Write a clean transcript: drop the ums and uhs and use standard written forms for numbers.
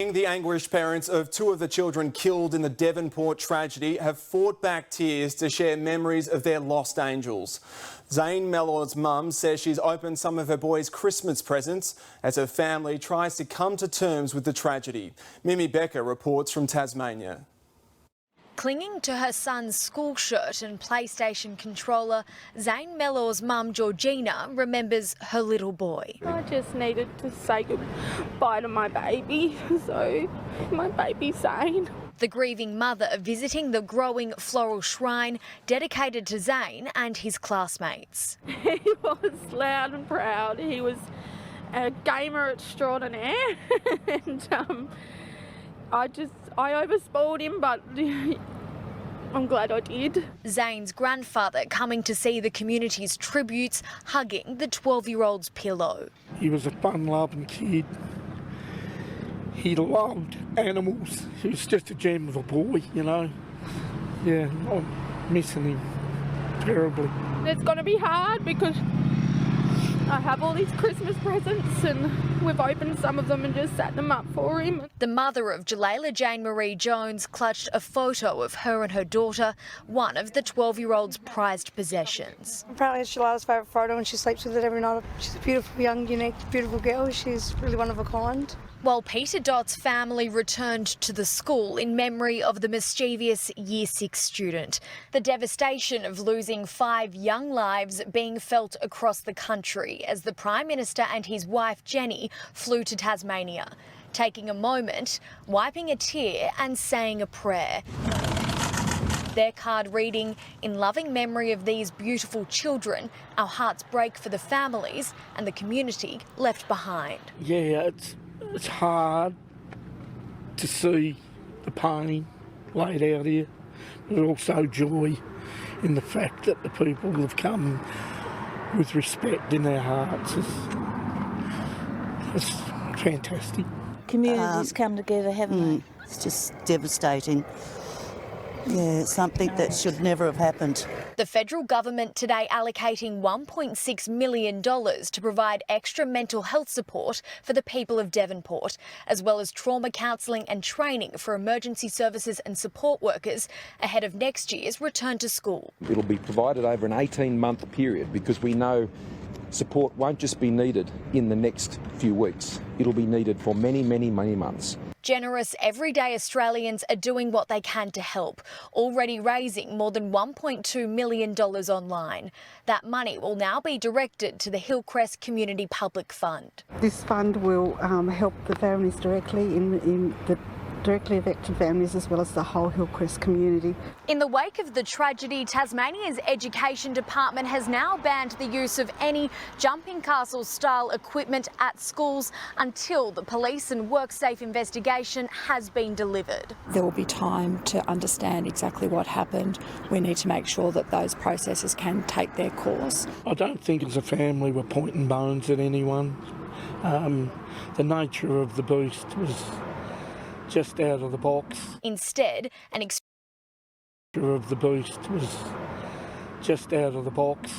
The anguished parents of two of the children killed in the Devonport tragedy have fought back tears to share memories of their lost angels. Zane Mellor's mum says she's opened some of her boys' Christmas presents as her family tries to come to terms with the tragedy. Mimi Becker reports from Tasmania. Clinging to her son's school shirt and PlayStation controller, Zane Mellor's mum, Georgina, remembers her little boy. I just needed to say goodbye to my baby, so my baby's Zane. The grieving mother visiting the growing floral shrine dedicated to Zane and his classmates. He was loud and proud. He was a gamer extraordinaire and I overspoiled him, but I'm glad I did. Zane's grandfather coming to see the community's tributes, hugging the 12-year-old's pillow. He was a fun-loving kid. He loved animals. He was just a gem of a boy, you know. Yeah, I'm missing him terribly. It's going to be hard because I have all these Christmas presents and we've opened some of them and just sat them up for him. The mother of Jalailah Jane Marie Jones clutched a photo of her and her daughter, one of the 12-year-old's prized possessions. Apparently it's Jalailah's favourite photo and she sleeps with it every night. She's a beautiful, young, unique, beautiful girl. She's really one of a kind. While Peter Dott's family returned to the school in memory of the mischievous Year 6 student. The devastation of losing 5 young lives being felt across the country as the Prime Minister and his wife Jenny flew to Tasmania, taking a moment, wiping a tear and saying a prayer. Their card reading, "In loving memory of these beautiful children, our hearts break for the families and the community left behind." Yeah, it's hard to see the pain laid out here, but also joy in the fact that the people have come with respect in their hearts. It's fantastic. Communities come together, haven't they? It's just devastating. Yeah, it's something that should never have happened. The federal government today allocating $1.6 million to provide extra mental health support for the people of Devonport, as well as trauma counselling and training for emergency services and support workers ahead of next year's return to school. It'll be provided over an 18-month period because we know support won't just be needed in the next few weeks. It'll be needed for many, many, many months. Generous, everyday Australians are doing what they can to help, already raising more than $1.2 million online. That money will now be directed to the Hillcrest Community Public Fund. This fund will help the families directly in the directly affected families as well as the whole Hillcrest community. In the wake of the tragedy, Tasmania's Education Department has now banned the use of any jumping castle style equipment at schools until the police and WorkSafe investigation has been delivered. There will be time to understand exactly what happened. We need to make sure that those processes can take their course. I don't think as a family we're pointing bones at anyone. The nature of the beast was just out of the box. Instead, an of the beast was just out of the box.